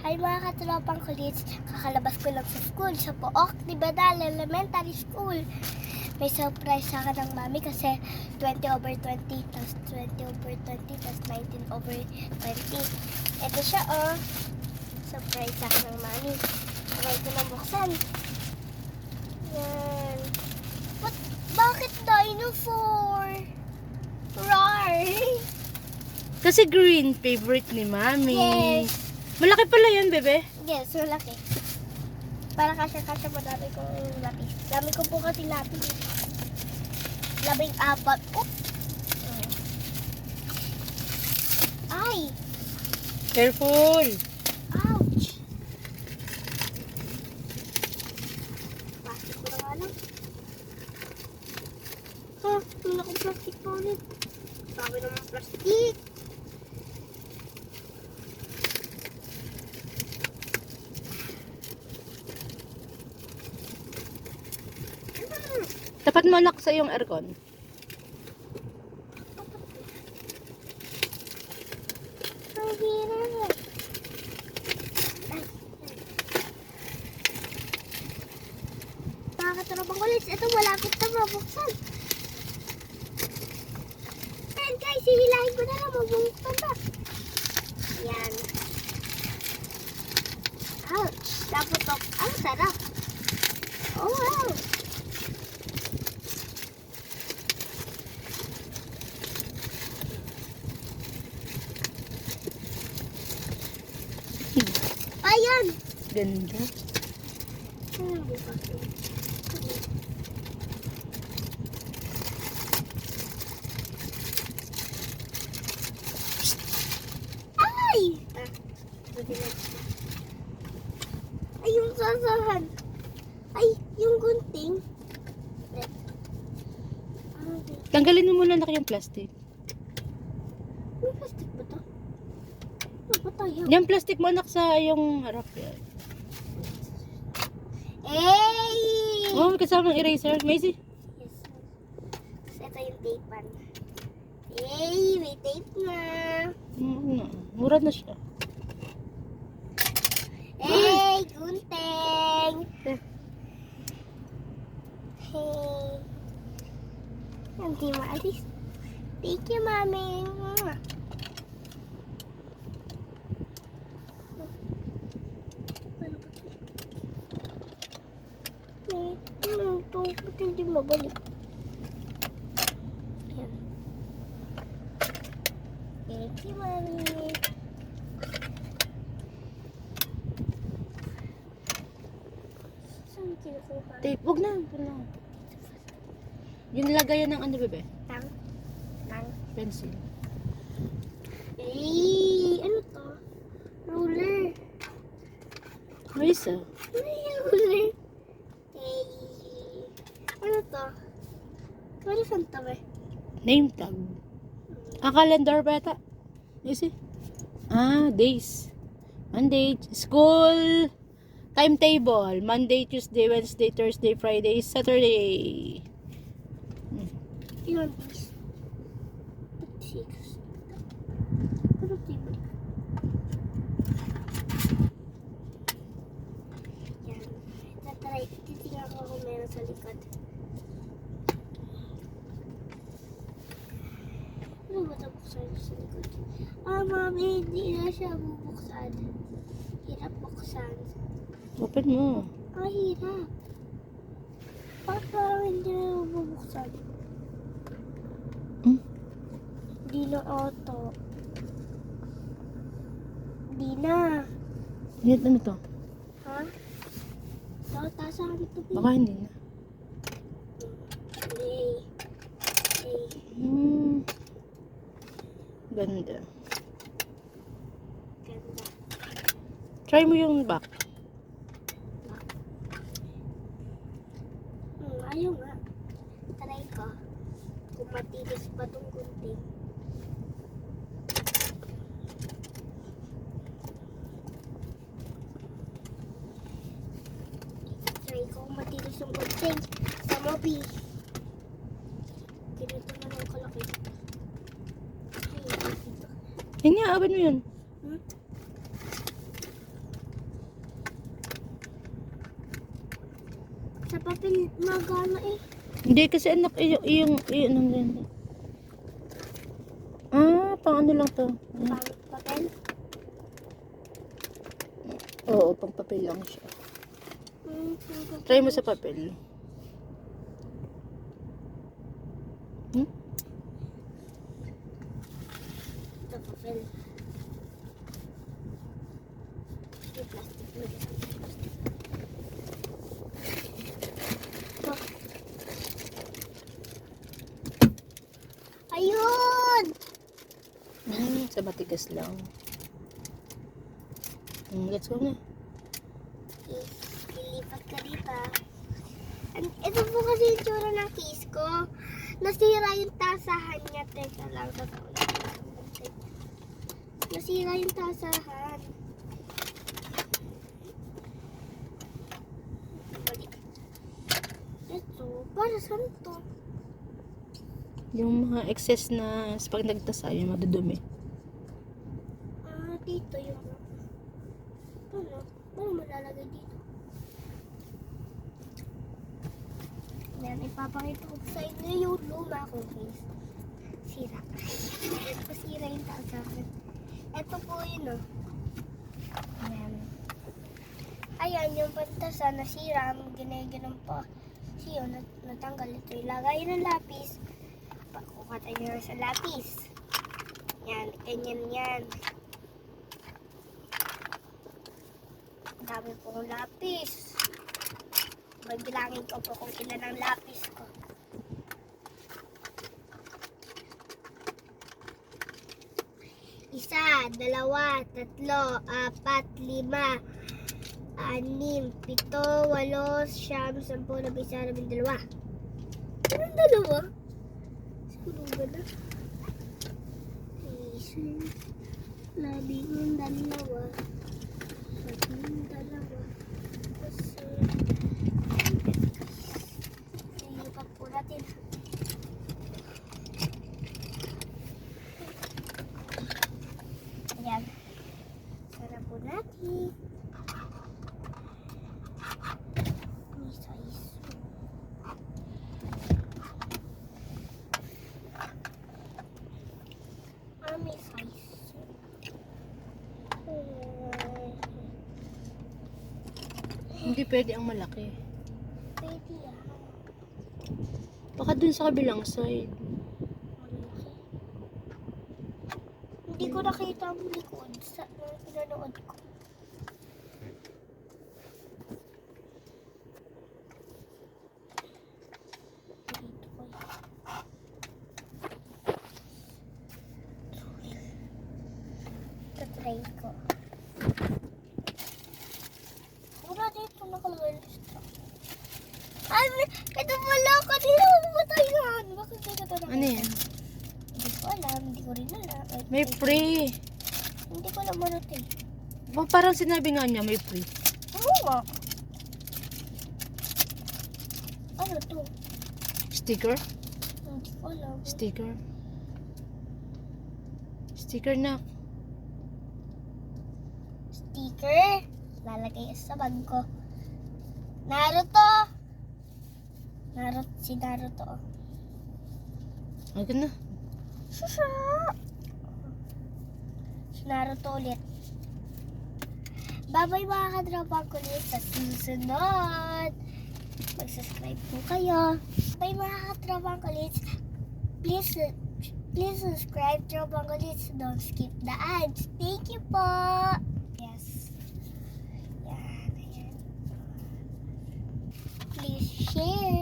Hi mga katropang Koolit'z, kakalabas ko lang sa school, sa Pook, di Badal Elementary School. May surprise sa akin ng mami kasi 20/20, tas 20/20, tas 19/20. Ito siya oh, surprise sa akin ng mami. Try ko na buksan. Yan. Bakit dinosaur? Roar! Kasi green, favorite ni Mami. Yes. Malaki pala yan, bebe. Yes, malaki. Para kasya-kasya pa dami kong lapis. Dami ko po kasi lapis. 14. Oh! Ay! Careful. Ouch! Plastic ko na nga lang. Ha? May naka-plastic pa ulit. Sabi naman plastic. Tapat mo anak sa iyong aircon. Ang hirap. Ay. Mga katarabang Koolit'z, ito malapit na mabuksan. Ayan guys, hihilahin ko na lang, mabuksan na. Yan. Ouch! Naputok. Ang sarap. Oh wow! Ayan! Ganda. Ay! Ay, yung sasahan. Ay, yung gunting. Tanggalin mo muna anak yung plastic. May plastic ba ito? Ano ba tayo? Yung plastic mo anak sa iyong harap yan. Hey! Oh, may kasamang eraser. Macy. Yes. Tapos ito yung tapean. Hey! May tape na. Mura na siya. Hey! Gunting! Eh. Hey! Hindi maalis. Thank you, Mami. Ito, ba't hindi mabalik? Ayan. Thank you, Mami. Saan kinukuha? Tape. Huwag na. Huwag na. Yung lagayan ng ano, bebe? Tang. Pencil. Eh, ano to? Ruler. May isa. May ruler. Eh, ano to? Para saan to ba? Name tag. Calendar ba ata? Macy. Days. Monday. School. Timetable. Monday, Tuesday, Wednesday, Thursday, Friday, Saturday. Ilan days? 6. Ano table? Yan. Tatry. Titingnan ko kung meron sa likod. Ano ba ito buksan sa likod? Mami, hindi na siya bubuksan. Hirap buksan. Open mo. Hirap. Bakit parang hindi na bubuksan? Di na auto. Di na. Ano to? Ha? Tasan ito. Baka hindi na. Hey. Hey. Ganda. Ganda. Try mo yung back. Ayaw nga. Try ko. Kung matigas pa tong gunting. Try ko kung matigas yung gunting. Sa mobi. Ganito na lang kalaki. Ay, Yan nga, open mo yun. papel na gana eh. Hindi kasi anak, yung ano yan. Ah, pang ano lang to. Papel? Oo, pang papel lang siya. Try mo sa papel. Ito, papel. Yung plastic mo. Ito. Ayun! Sa matigas lang. Let's go na. Ilipat ka dito. Ito po kasi yung tsura ng case ko. Nasira yung tasahan niya. Teka lang. Nasira yung tasahan. Balik. Ito. Para saan to? Yung mga excess na pag nagtasa, yung madudumi. Dito yung... Paano malalagay dito? Yan, ipapakita ko sa inyo yung luma kong case. Sira. Sira yung tasahan. Ito po yun, oh. Ayan. Ayan, yung pantasa nasira. Ginaganon pa. Kasi yun, natanggal ito. Ilagay ng lapis. Pakukatay nyo sa lapis. Yan, ganyan yan. Dami pong lapis. Magbilangin ko po kung ilan ang lapis ko. Isa, dalawa, tatlo, apat, lima, anim, pito, walo, siyam, sampu, labisa, labindalawa. Anong dalawa? Siguro ba na? Isa, labing dalawa. Labing dalawa. Kasi, ilipat po natin. Ayan. Sana po natin. May size. May size. Hindi pwede ang malaki. Pwede yan. Baka dun sa kabilang side. Malaki. Hindi ko nakita ang likod sa pinanood ko. Dito ko yan. Tatry ko. Mura dito nakalagay na siya. Ay, ito pala. Kanina mamatay yan. Bakit dito ito Ano yan? Hindi ko alam. Hindi ko rin alam. May free. Hindi ko alam ano ito eh. Parang sinabi nga niya may free. Oo nga. Ano to? Sticker? Hindi ko alam. Sticker. Sticker na. Sticker. Lalagay sa bag ko. Naruto. Si Naruto. Agad na. Shusha. Si Naruto ulit. Bye-bye mga kadrapang kulit sa susunod. Mag-subscribe po kayo. Bye mga kadrapang kulit. Please subscribe Dropang Kulit. Don't skip the ads. Thank you po. Yes. Yan. Please share.